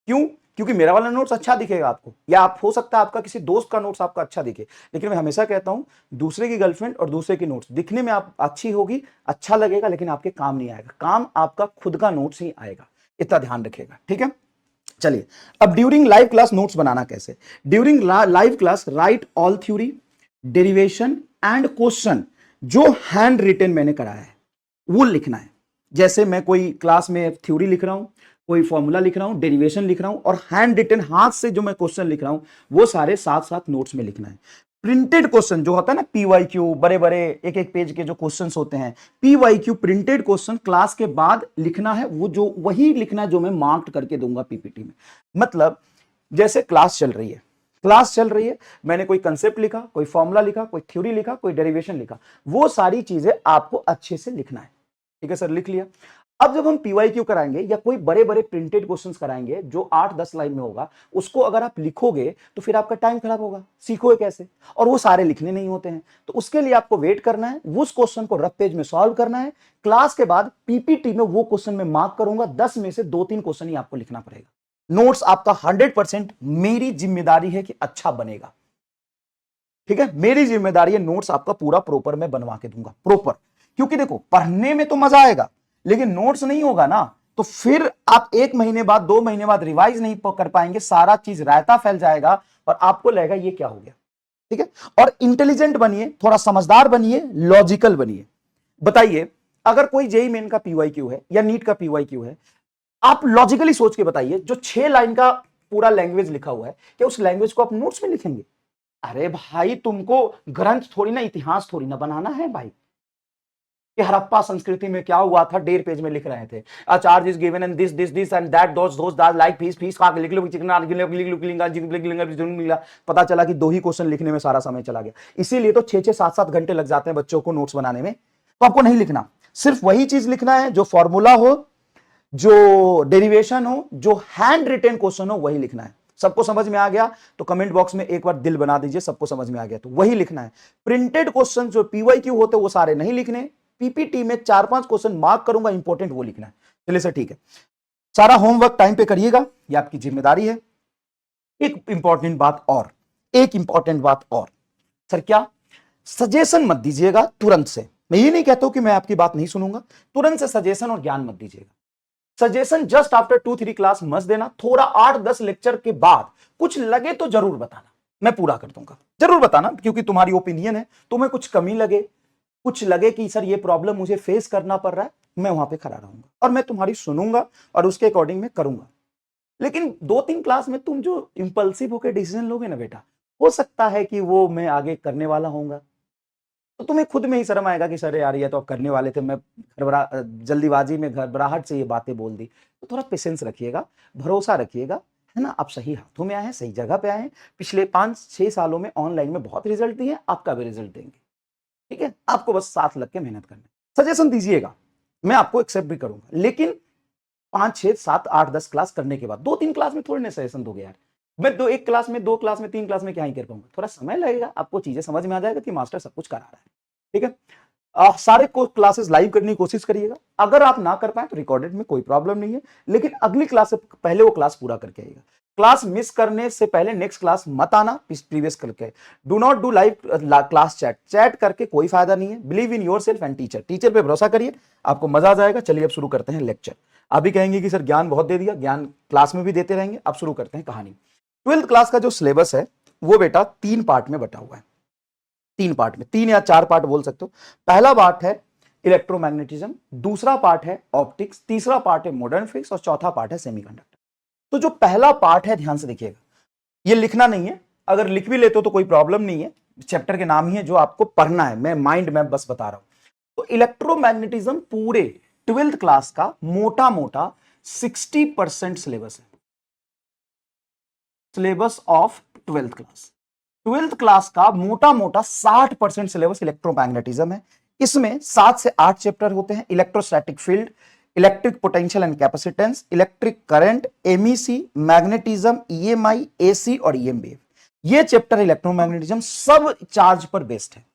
क्यों? क्योंकि मेरा वाला नोट्स अच्छा दिखेगा आपको, या आप हो सकता है आपका किसी दोस्त का नोट्स आपका अच्छा दिखे, लेकिन मैं हमेशा कहता हूं दूसरे की गर्लफ्रेंड और दूसरे की नोट्स दिखने में आप अच्छी होगी, अच्छा लगेगा, लेकिन आपके काम नहीं आएगा, काम आपका खुद का नोट्स ही आएगा, इतना ध्यान रखिएगा। ठीक है, चलिए अब ड्यूरिंग लाइव क्लास नोट्स बनाना कैसे। During live class right all theory, derivation and question जो हैंड रिटन मैंने कराया है वो लिखना है। जैसे मैं कोई क्लास में थ्योरी लिख रहा हूं, कोई फॉर्मूला लिख रहा हूं, डेरिवेशन लिख रहा हूं, और हैंड रिटन हाथ से जो मैं क्वेश्चन लिख रहा हूं वो सारे साथ साथ नोट्स में लिखना है। प्रिंटेड क्वेश्चन जो होता है ना, पीवाईक्यू, बड़े बड़े एक एक पेज के जो क्वेश्चंस होते हैं, पीवाईक्यू प्रिंटेड क्वेश्चन क्लास के बाद लिखना है, वो जो वही लिखना है जो मैं मार्क करके दूंगा पीपीटी में। मतलब जैसे क्लास चल रही है, क्लास चल रही है, मैंने कोई कंसेप्ट लिखा, कोई फॉर्मूला लिखा, कोई थ्योरी लिखा, कोई डेरिवेशन लिखा, वो सारी चीजें आपको अच्छे से लिखना है। ठीक है सर, लिख लिया। अब जब हम पीवाईक्यू कराएंगे या कोई बड़े बड़े प्रिंटेड क्वेश्चंस कराएंगे जो 8-10 लाइन में होगा, उसको अगर आप लिखोगे तो फिर आपका टाइम खराब होगा, सीखोगे कैसे, और वो सारे लिखने नहीं होते हैं। तो उसके लिए आपको वेट करना है, उस क्वेश्चन को रफ पेज में सॉल्व करना है, क्लास के बाद पीपीटी में वो क्वेश्चन में मार्क करूंगा, 10 में से 2-3 क्वेश्चन ही आपको लिखना पड़ेगा। नोट्स आपका 100% मेरी जिम्मेदारी है कि अच्छा बनेगा। ठीक है, मेरी जिम्मेदारी है, नोट्स आपका पूरा प्रॉपर मैं बनवा के दूंगा, प्रॉपर। क्योंकि देखो पढ़ने में तो मजा आएगा, लेकिन नोट्स नहीं होगा ना, तो फिर आप 1 महीने बाद 2 महीने बाद रिवाइज नहीं कर पाएंगे, सारा चीज रायता फैल जाएगा और आपको लगेगा ये क्या हो गया। ठीक है, और इंटेलिजेंट बनिए, थोड़ा समझदार बनिए, लॉजिकल बनिए। बताइए अगर कोई जेई मेन का पीवाईक्यू है या नीट का पीवाईक्यू है, आप लॉजिकली सोच के बताइए, जो 6 लाइन का पूरा लैंग्वेज लिखा हुआ है, क्या उस लैंग्वेज को आप नोट्स में लिखेंगे? अरे भाई तुमको ग्रंथ थोड़ी ना, इतिहास थोड़ी ना बनाना है भाई, कि हड़प्पा संस्कृति में क्या हुआ था 1.5 पेज में लिख रहे थे, a charge is given and this this this and that those that like fees fees का लिख लो, चिकना पता चला कि 2 ही क्वेश्चन लिखने में सारा समय चला गया। इसीलिए तो 6-6 7-7 घंटे लग जाते हैं बच्चों को नोट्स बनाने में। तो आपको नहीं लिखना, सिर्फ वही चीज लिखना है जो फॉर्मूला हो, जो डेरिवेशन हो, जो हैंड रिटेन क्वेश्चन हो, वही लिखना है। सबको समझ में आ गया तो कमेंट बॉक्स में एक बार दिल बना दीजिए, सबको समझ में आ गया तो वही लिखना है। प्रिंटेड क्वेश्चन जो पीवाईक्यू होते वो सारे नहीं लिखने, पीपीटी में 4-5 क्वेश्चन मार्क करूंगा, इंपॉर्टेंट वो लिखना है। चलिए सर ठीक है, सारा होमवर्क टाइम पे करिएगा, ये आपकी जिम्मेदारी है। एक इंपॉर्टेंट बात और, एक इंपॉर्टेंट बात और, सर क्या? सजेशन मत दीजिएगा तुरंत से। मैं ये नहीं कहता हूं कि मैं आपकी बात नहीं सुनूंगा, तुरंत से सजेशन और ज्ञान मत दीजिएगा। सजेशन जस्ट आफ्टर 2-3 क्लास मत देना, थोड़ा 8-10 लेक्चर के बाद कुछ लगे तो जरूर बताना, मैं पूरा कर दूंगा, जरूर बताना, क्योंकि तुम्हारी ओपिनियन है। तुम्हें कुछ कमी लगे, कुछ लगे कि सर ये प्रॉब्लम मुझे फेस करना पड़ रहा है, मैं वहां पे खड़ा रहूंगा और मैं तुम्हारी सुनूंगा और उसके अकॉर्डिंग मैं करूंगा। लेकिन 2-3 क्लास में तुम जो इंपल्सिव होकर डिसीजन लोगे ना बेटा, हो सकता है कि वो मैं आगे करने वाला होऊंगा, तो तुम्हें खुद में ही शर्म आएगा कि सर यार ये तो आप करने वाले थे, मैं जल्दीबाजी में घबराहट से ये बातें बोल दी। तो थोड़ा पेशेंस रखिएगा, भरोसा रखिएगा, है ना। आप सही हाथों में आए हैं, सही जगह पे आए हैं। पिछले 5-6 सालों में ऑनलाइन में बहुत रिजल्ट दिए, आपका भी रिजल्ट देंगे। ठीक है, आपको बस साथ लग के मेहनत करना है। सजेशन दीजिएगा, मैं आपको एक्सेप्ट भी करूंगा, लेकिन 5 6 7 8 10 क्लास करने के बाद 2 3 क्लास में थोड़ी ना सजेशन दोगे यार। मैं दो एक क्लास में 2 क्लास में 3 क्लास में क्या ही कर पाऊंगा, थोड़ा समय लगेगा, आपको चीजें समझ में आ जाएगा कि मास्टर सब कुछ करा रहा है। ठीक है, सारे क्लासेस लाइव करने की कोशिश करिएगा। अगर आप ना कर पाए तो रिकॉर्डेड में कोई प्रॉब्लम नहीं है, लेकिन अगली क्लास से पहले वो क्लास पूरा करके आइएगा। क्लास मिस करने से पहले नेक्स्ट क्लास मत आना प्रीवियस करके। Do not do live class chat, chat करके कोई फायदा नहीं है। Believe in your self and teacher, teacher पे भरोसा करिए, आपको मजा आ जाएगा। चलिए अब शुरू करते हैं लेक्चर। अभी कहेंगे कि सर ज्ञान बहुत दे दिया, ज्ञान क्लास में भी देते रहेंगे। अब शुरू करते हैं कहानी। 12th क्लास का जो सिलेबस है वो बेटा 3 पार्ट में बटा हुआ है, 3 पार्ट में, 3 या 4 पार्ट बोल सकते हो। पहला पार्ट है इलेक्ट्रोमैग्नेटिज्म, दूसरा पार्ट है ऑप्टिक्स, तीसरा पार्ट है मॉडर्न फिजिक्स और चौथा पार्ट है सेमीकंडक्टर। तो जो पहला पार्ट है ध्यान से देखिएगा, ये लिखना नहीं है, अगर लिख भी लेते हो तो कोई प्रॉब्लम नहीं है, चैप्टर के नाम ही है जो आपको पढ़ना है, मैं माइंड मैप बस बता रहा हूं। तो इलेक्ट्रोमैग्नेटिज्म पूरे 12th क्लास का मोटा मोटा 60% सिलेबस है, syllabus of 12th class. 12th class का मोटा मोटा 60% सिलेबस इलेक्ट्रोमैग्नेटिज्म है। इसमें 7 से 8 चैप्टर होते हैं, electrostatic field, electric potential and capacitance, electric current, MEC, magnetism, EMI, AC और ईएमबी। ये चैप्टर इलेक्ट्रोमैग्नेटिज्म सब चार्ज पर बेस्ड है।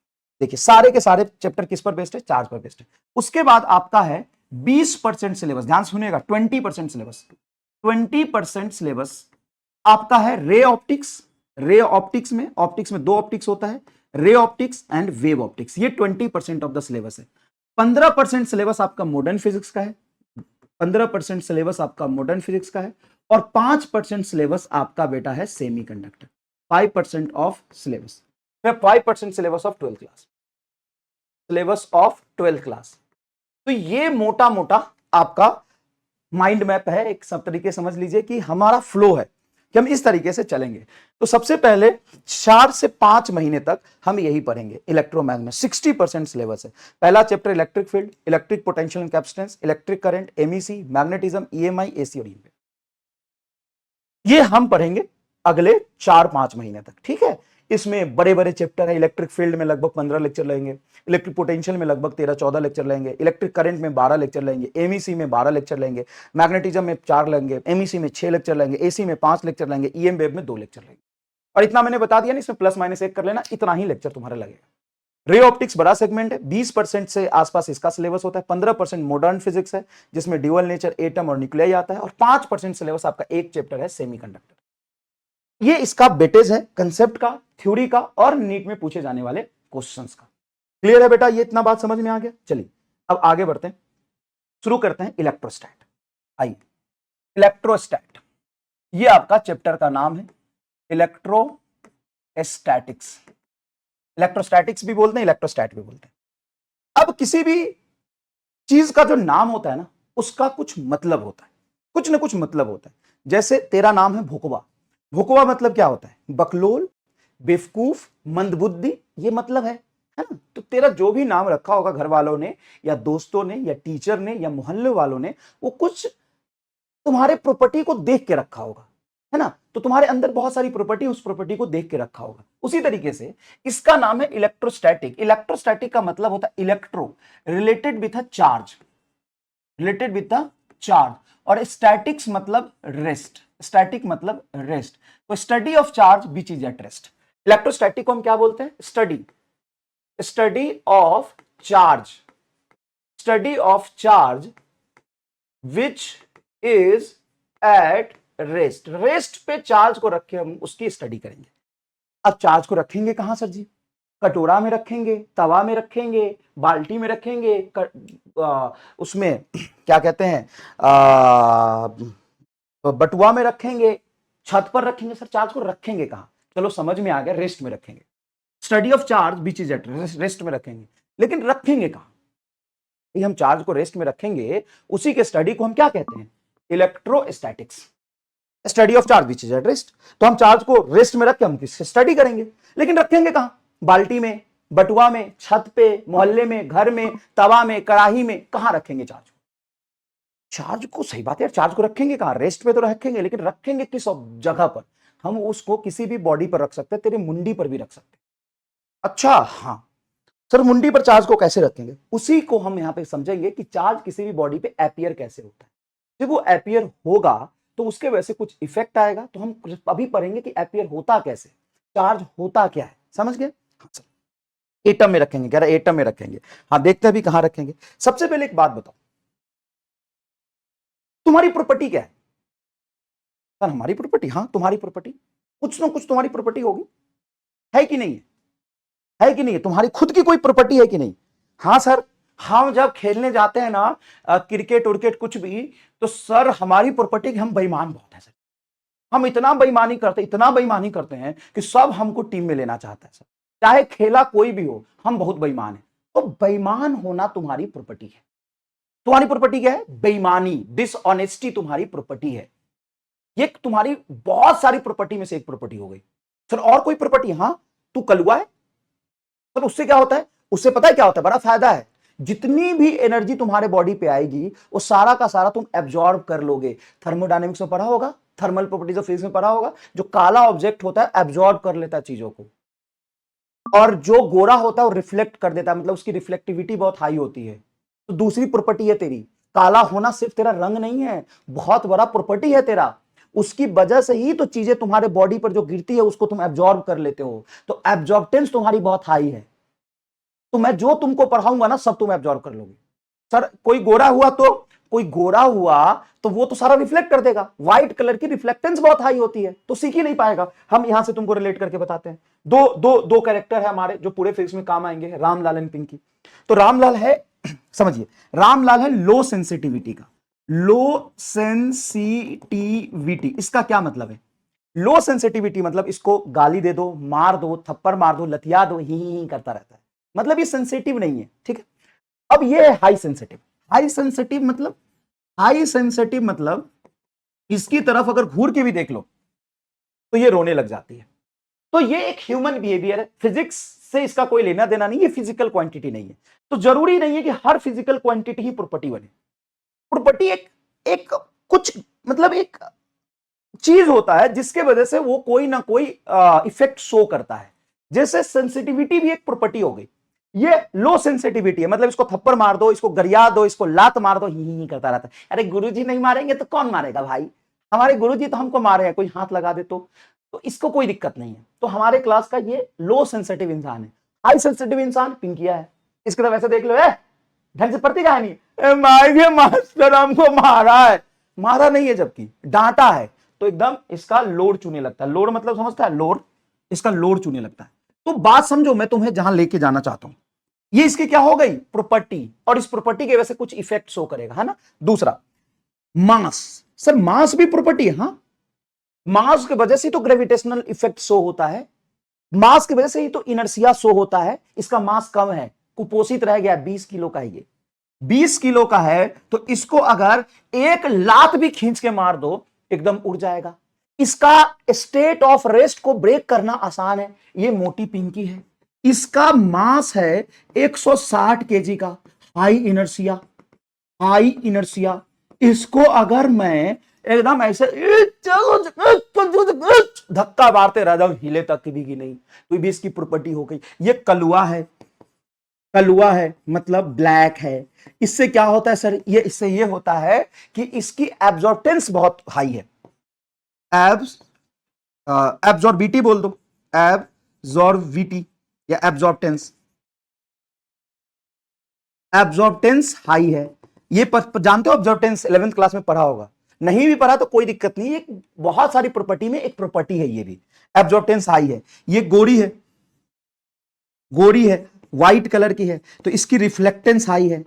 देखिए सारे के सारे चैप्टर किस पर बेस्ड है, चार्ज पर बेस्ड है। उसके बाद आपका है 20% सिलेबस, ध्यान सुनिएगा, 20% सिलेबस, 20% सिलेबस आपका है रे ऑप्टिक्स। रे ऑप्टिक्स में 2 ऑप्टिक्स होता है, ray optics and wave optics, ये 20% ऑफ द सिलेबस है। 15% सिलेबस आपका मॉडर्न फिजिक्स का है, 15% सिलेबस आपका मॉडर्न फिजिक्स का है, और 5% सिलेबस आपका बेटा है semiconductor, 5% of syllabus, 5% syllabus of 12th class, syllabus of 12th class. तो ये मोटा मोटा आपका माइंड मैप है, एक सब तरीके समझ लीजिए कि हमारा फ्लो है कि हम इस तरीके से चलेंगे। तो सबसे पहले 4 से 5 महीने तक हम यही पढ़ेंगे इलेक्ट्रोमैग्नेट, 60% सिलेबस है। पहला chapter electric field, electric potential and capacitance, electric current, MEC, magnetism, EMI, AC और ईएमपी, ये हम पढ़ेंगे अगले 4-5 महीने तक। ठीक है, इसमें बड़े बड़े चैप्टर है। इलेक्ट्रिक फील्ड में लगभग 15 लेक्चर लेंगे, इलेक्ट्रिक पोटेंशियल में लगभग 13-14 लेक्चर लेंगे, इलेक्ट्रिक करंट में 12 लेक्चर लेंगे, एमईसी में 12 लेक्चर लेंगे, मैग्नेटिज्म में 4 लेंगे, एमईसी में 6 लेक्चर लेंगे, एसी में 5 लेक्चर लेंगे, ईएम वेव में 2 लेक्चर लेंगे। और इतना मैंने बता दिया ना, इसमें प्लस माइनस 1 कर लेना, इतना ही लेक्चर तुम्हारा लगेगा। रे ऑप्टिक्स बड़ा सेगमेंट है, 20% से आसपास इसका सिलेबस होता है, 15% मॉडर्न फिजिक्स है जिसमें ड्यूअल नेचर, एटम और न्यूक्लियाई आता है, और 5% सिलेबस आपका एक चैप्टर है सेमीकंडक्टर। ये इसका बेटेज है कंसेप्ट का, थ्योरी का और नीट में पूछे जाने वाले क्वेश्चंस का। क्लियर है बेटा, ये इतना बात समझ में आ गया। चलिए अब आगे बढ़ते हैं, शुरू करते हैं इलेक्ट्रोस्टैट। आइए, इलेक्ट्रोस्टैट ये आपका चैप्टर का नाम है, इलेक्ट्रोस्टैटिक्स। इलेक्ट्रोस्टैटिक्स भी बोलते हैं, इलेक्ट्रोस्टैट भी बोलते हैं। अब किसी भी चीज का जो नाम होता है ना, उसका कुछ मतलब होता है, कुछ ना कुछ मतलब होता है। जैसे तेरा नाम है भुकवा, भुकवा मतलब क्या होता है, बकलोल, बेवकूफ, मंदबुद्धि, ये मतलब है ना। तो तेरा जो भी नाम रखा होगा घर वालों ने या दोस्तों ने या टीचर ने या मोहल्ले वालों ने, वो कुछ तुम्हारे प्रॉपर्टी को देख के रखा होगा, है ना। तो तुम्हारे अंदर बहुत सारी प्रॉपर्टी, उस प्रॉपर्टी को देख के रखा होगा। उसी तरीके से इसका नाम है इलेक्ट्रोस्टैटिक। इलेक्ट्रोस्टैटिक का मतलब होता है electro, related with a charge, related with a charge, और स्टैटिक्स मतलब रेस्ट, स्टैटिक मतलब रेस्ट। तो study of charge which is at rest. Electrostatic को हम क्या बोलते हैं, study, study of charge, study of charge which is at rest. Rest पे चार्ज को रखे हम उसकी स्टडी करेंगे। अब चार्ज को रखेंगे कहां सर जी, कटोरा में रखेंगे, तवा में रखेंगे, बाल्टी में रखेंगे, उसमें क्या कहते हैं बटुआ में रखेंगे, छत पर रखेंगे। सर चार्ज को रखेंगे कहां, चलो समझ में आ गया, रेस्ट में रखेंगे। Study of charge which is at rest में रखेंगे, लेकिन रखेंगे कहां, हम चार्ज को रेस्ट में रखेंगे, उसी के स्टडी को हम क्या कहते हैं, electrostatics, study of charge which is at rest. तो हम चार्ज को रेस्ट में रख के हम किससे स्टडी करेंगे, लेकिन रखेंगे कहां, बाल्टी में, बटुआ में, छत पे, मोहल्ले में, घर में, तवा में, कड़ाही में, कहां रखेंगे चार्ज को। चार्ज को, सही बात है यार, चार्ज को रखेंगे कहां, रेस्ट पे तो रखेंगे, लेकिन रखेंगे किस जगह पर, हम उसको किसी भी बॉडी पर रख सकते हैं, तेरे मुंडी पर भी रख सकते हैं। अच्छा हाँ, सर मुंडी पर चार्ज को कैसे रखेंगे, उसी को हम यहां पे समझेंगे कि चार्ज किसी भी बॉडी पे अपीयर कैसे होता है। जब वो अपीयर होगा तो उसके वजह से कुछ इफेक्ट आएगा, तो हम अभी पढ़ेंगे कि अपीयर होता कैसे, चार्ज होता क्या है, समझ गए। एटम में रखेंगे, कह रहा है एटम में रखेंगे। हाँ देखते हैं अभी कहां रखेंगे। सबसे पहले एक बात बताओ, तुम्हारी प्रॉपर्टी क्या है। सर हमारी प्रॉपर्टी, हाँ तुम्हारी प्रॉपर्टी, कुछ ना कुछ तुम्हारी प्रॉपर्टी होगी, है कि नहीं है कि नहीं है, तुम्हारी खुद की कोई प्रॉपर्टी है कि नहीं। हाँ सर, हम जब खेलने जाते हैं ना क्रिकेट उर्केट कुछ भी, तो सर हमारी प्रॉपर्टी हम बेईमान बहुत है सर, हम इतना बेईमानी करते, इतना बेईमानी करते हैं कि सब हमको टीम में लेना चाहता है सर, चाहे खेला कोई भी हो, हम बहुत बेईमान है। तो बेईमान होना तुम्हारी प्रॉपर्टी है। तुम्हारी प्रॉपर्टी क्या है, बेईमानी, डिसऑनेस्टी तुम्हारी प्रॉपर्टी है। ये तुम्हारी बहुत सारी प्रॉपर्टी में से एक प्रॉपर्टी हो गई। सर और कोई प्रॉपर्टी, हाँ तू कलुआ है। सर उससे क्या होता है, उससे पता है क्या होता है, बड़ा फायदा है। जितनी भी एनर्जी तुम्हारे बॉडी पे आएगी वो सारा का सारा तुम एब्जॉर्ब कर लोगे। थर्मोडायनेमिक्स में पढ़ा होगा, थर्मल प्रॉपर्टीज ऑफ फिजिक्स में पढ़ा होगा, जो काला ऑब्जेक्ट होता है एब्जॉर्ब कर लेता है चीजों को, और जो गोरा होता है वो रिफ्लेक्ट कर देता है, मतलब उसकी रिफ्लेक्टिविटी बहुत हाई होती है। तो दूसरी प्रॉपर्टी है तेरी, काला होना सिर्फ तेरा रंग नहीं है, बहुत बड़ा प्रॉपर्टी है तेरा। उसकी वजह से ही तो चीजें तुम्हारे बॉडी पर जो गिरती है उसको तुम एब्जॉर्ब कर लेते हो, तो एब्जॉर्बटेंस तुम्हारी बहुत हाई है। तो मैं जो तुमको पढ़ाऊंगा ना सब तुम एब्जॉर्ब कर लोगे। सर कोई गोरा हुआ तो, कोई गोरा हुआ तो वो तो सारा रिफ्लेक्ट कर देगा, व्हाइट कलर की रिफ्लेक्टेंस बहुत हाई होती है, तो सीख ही नहीं पाएगा। हम यहां से तुमको रिलेट करके बताते हैं। दो दो दो कैरेक्टर है हमारे जो पूरे फिजिक्स में काम आएंगे, रामलाल एंड पिंकी। तो रामलाल है, समझिए, रामलाल है लो सेंसिटिविटी का। लो सेंसिटिविटी इसका क्या मतलब है, लो सेंसिटिविटी मतलब इसको गाली दे दो, मार दो, थप्पड़ मार दो, लतिया दो, ही करता रहता है, मतलब ये सेंसिटिव नहीं है, ठीक है। अब ये है हाई सेंसिटिव। हाई सेंसिटिव मतलब, हाई सेंसिटिव मतलब इसकी तरफ अगर घूर के भी देख लो तो ये रोने लग जाती है। तो ये एक ह्यूमन बिहेवियर है, फिजिक्स से इसका कोई लेना देना नहीं, ये फिजिकल क्वांटिटी नहीं है। तो जरूरी नहीं है कि हर फिजिकल क्वांटिटी ही प्रॉपर्टी बने। प्रॉपर्टी एक एक कुछ मतलब एक चीज होता है जिसके वजह से वो कोई ना कोई इफेक्ट शो करता है। जैसे सेंसिटिविटी भी एक प्रॉपर्टी हो गई, ये लो सेंसिटिविटी है, मतलब इसको थप्पड़ मार दो, इसको गरिया दो, इसको लात मार दो, ही करता रहता है। अरे गुरुजी नहीं मारेंगे तो कौन मारेगा भाई, हमारे गुरुजी तो हमको मारे हैं, कोई हाथ लगा दे तो इसको कोई दिक्कत नहीं है। तो हमारे क्लास का ये लो सेंसिटिव इंसान है। हाई सेंसिटिव इंसान पिंकिया है। इसकी तरफ ऐसे देख लो, ढंग से पढ़ती कहानी, मास्टर हमको मारा है, मारा नहीं है जबकि डांटा है, तो एकदम इसका लोड चूने लगता है। लोड मतलब समझता है, लोड, इसका लोड चूने लगता है। तो बात समझो, मैं तुम्हें जहां लेके जाना चाहता हूं, ये इसकी क्या हो गई, प्रॉपर्टी, और इस प्रॉपर्टी की वजह से कुछ इफेक्ट शो करेगा, है ना। दूसरा मास, सर मास भी प्रॉपर्टी है, हाँ मास की वजह से तो ग्रेविटेशनल इफेक्ट शो होता है, मास की वजह से ही तो इनर्सिया शो होता है। इसका मास कम है, कुपोषित रह गया, 20 किलो का, ये 20 किलो का है, तो इसको अगर एक लात भी खींच के मार दो एकदम उड़ जाएगा। इसका स्टेट ऑफ रेस्ट को ब्रेक करना आसान है। ये मोटी पिंकी है, इसका मास है 160 केजी का, हाई इनर्सिया, हाई इनर्सिया। इसको अगर मैं एकदम ऐसे धक्का मारते रह जाऊं, हिले तक भी की नहीं, तो भी इसकी प्रॉपर्टी हो गई। ये कलुआ है, कलुआ है मतलब ब्लैक है। इससे क्या होता है सर, ये इससे ये होता है कि इसकी एब्जॉर्बटेंस बहुत हाई है। एब्जॉर्बिटी बोल दो, एब्जॉर्बिटी या एब्जॉर्बटेंस, एब्जॉर्बटेंस हाई है। ये जानते हो एब्जॉर्बटेंस, 11th क्लास में पढ़ा होगा, नहीं भी पढ़ा तो कोई दिक्कत नहीं, एक बहुत सारी प्रॉपर्टी में एक प्रॉपर्टी है ये भी, एब्जॉर्बटेंस हाई है। ये गोरी है, गोरी है, व्हाइट कलर की है, तो इसकी रिफ्लेक्टेंस हाई है।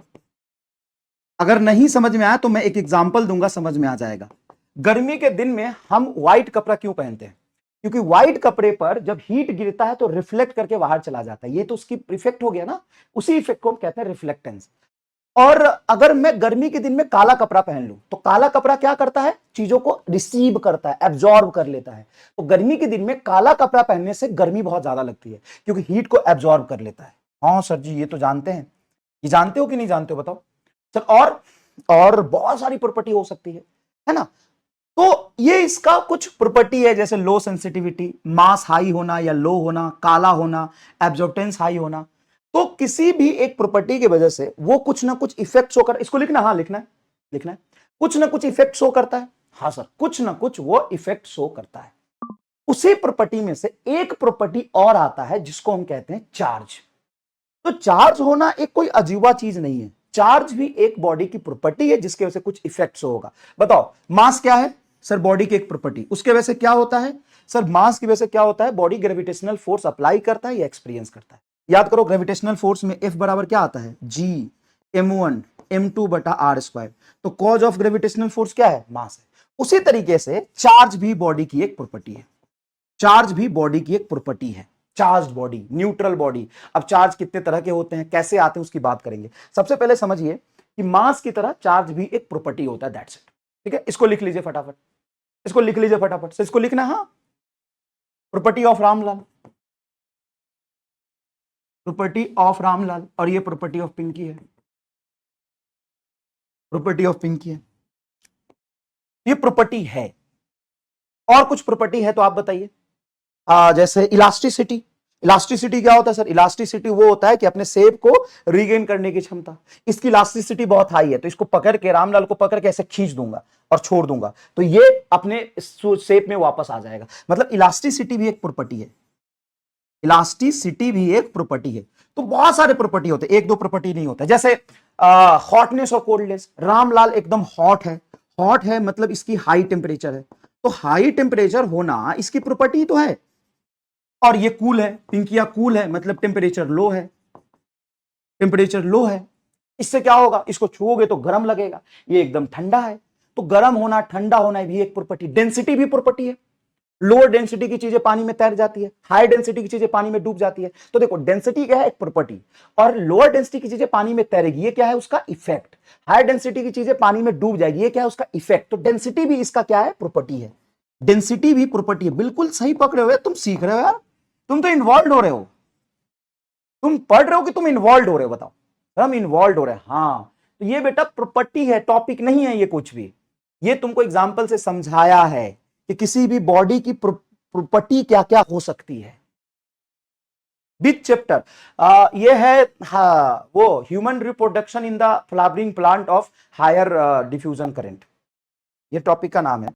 अगर नहीं समझ में आया तो मैं एक एग्जांपल दूंगा, समझ में आ जाएगा। गर्मी के दिन में हम व्हाइट कपड़ा क्यों पहनते हैं, क्योंकि व्हाइट कपड़े पर जब हीट गिरता है तो रिफ्लेक्ट करके बाहर चला जाता है, ये तो उसकी इफेक्ट हो गया ना, उसी इफेक्ट को हम कहते हैं रिफ्लेक्टेंस। और अगर मैं गर्मी के दिन में काला कपड़ा पहन लूं तो काला कपड़ा क्या करता है, चीजों को रिसीव करता है, एब्जॉर्ब कर लेता है। तो गर्मी के दिन में काला कपड़ा पहनने से गर्मी बहुत ज्यादा लगती है, क्योंकि हीट को एब्जॉर्ब कर लेता है। हाँ सर जी ये तो जानते हैं, ये जानते हो कि नहीं जानते हो बताओ सर। और बहुत सारी प्रॉपर्टी हो सकती है ना। तो ये इसका कुछ प्रॉपर्टी है, जैसे लो सेंसिटिविटी, मास हाई होना या लो होना, काला होना, एब्जॉर्बटेंस हाई होना। तो किसी भी एक प्रॉपर्टी की वजह से वो कुछ ना कुछ इफेक्ट शो कर, इसको लिखना, हाँ लिखना है, लिखना है, कुछ ना कुछ इफेक्ट शो करता है। हाँ सर, कुछ ना कुछ वो इफेक्ट शो करता है। उसी प्रॉपर्टी में से एक प्रॉपर्टी और आता है जिसको हम कहते हैं चार्ज। तो चार्ज होना एक कोई अजीबा चीज नहीं है, चार्ज भी एक बॉडी की प्रॉपर्टी है जिसके वजह से कुछ इफेक्ट शो होगा। बताओ मास क्या है सर? बॉडी की एक प्रॉपर्टी, उसके वजह से क्या होता है सर? मास की वजह से क्या होता है? बॉडी ग्रेविटेशनल फोर्स अप्लाई करता है या एक्सपीरियंस करता है। याद करो, ग्रेविटेशनल फोर्स में F बराबर क्या आता है? G m1 m2 बटा आर स्क्वायर। तो कॉज ऑफ ग्रेविटेशनल फोर्स क्या है? मास है। उसी तरीके से चार्ज भी बॉडी की एक प्रॉपर्टी है, चार्ज भी बॉडी की एक प्रॉपर्टी है। Charge body, neutral body. अब चार्ज कितने तरह के होते हैं, कैसे आते हैं, उसकी बात करेंगे। सबसे पहले समझिए कि मास की तरह चार्ज भी एक प्रॉपर्टी होता है, दैट्स इट। ठीक है, इसको लिख लीजिए फटाफट, इसको लिख लीजिए फटाफट से, इसको लिखना। हाँ, property of Ramlal, property of Ramlal, और ये प्रॉपर्टी ऑफ पिंकी है, प्रॉपर्टी ऑफ पिंकी है, ये प्रॉपर्टी है। और कुछ प्रॉपर्टी है तो आप बताइए। जैसे इलास्टिसिटी। इलास्टिसिटी क्या होता है सर? इलास्टिसिटी वो होता है कि अपने शेप को रीगेन करने की क्षमता। इसकी इलास्टिसिटी बहुत हाई है, तो इसको पकड़ के, रामलाल को पकड़ के ऐसे खींच दूंगा और छोड़ दूंगा तो ये अपने शेप में वापस आ जाएगा। मतलब इलास्टिसिटी भी एक प्रॉपर्टी है, इलास्टिसिटी भी एक प्रॉपर्टी है। तो बहुत सारे प्रॉपर्टी होते हैं, एक दो प्रॉपर्टी नहीं होता। जैसे हॉटनेस और कोल्डनेस। रामलाल एकदम हॉट है, हॉट है मतलब इसकी हाई टेम्परेचर है, तो हाई टेम्परेचर होना इसकी प्रॉपर्टी तो है। और ये कूल है, पिंकिया कूल है मतलब टेम्परेचर लो है, टेम्परेचर लो है। इससे क्या होगा? इसको छुओगे तो गर्म लगेगा। ये एकदम ठंडा है, तो गर्म होना ठंडा होना भी एक प्रॉपर्टी। डेंसिटी भी प्रॉपर्टी है। लोअर डेंसिटी की चीजें पानी में तैर जाती है, हाई डेंसिटी की चीजें पानी में डूब जाती है। तो देखो, डेंसिटी क्या है? एक प्रॉपर्टी। और लोअर डेंसिटी की चीजें पानी में तैरेगी, ये क्या है? उसका इफेक्ट। हाई डेंसिटी की चीजें पानी में डूब जाएगी, ये क्या है? उसका इफेक्ट। तो डेंसिटी भी इसका क्या है? प्रॉपर्टी है। डेंसिटी भी प्रॉपर्टी है। बिल्कुल सही पकड़े हुए, तुम सीख रहे हो यार, तुम तो इन्वॉल्व हो रहे हो। तुम पढ़ रहे हो कि तुम इन्वॉल्व हो रहे हो? बताओ। हम इन्वॉल्व हो रहे हैं, हाँ। तो ये बेटा प्रॉपर्टी है, टॉपिक नहीं है ये कुछ भी। ये तुमको एग्जाम्पल से समझाया है कि किसी भी बॉडी की प्रॉपर्टी क्या क्या हो सकती है। बिग चैप्टर ये है, हाँ, वो human reproduction in the flowering plant of higher diffusion current, ये टॉपिक का नाम है।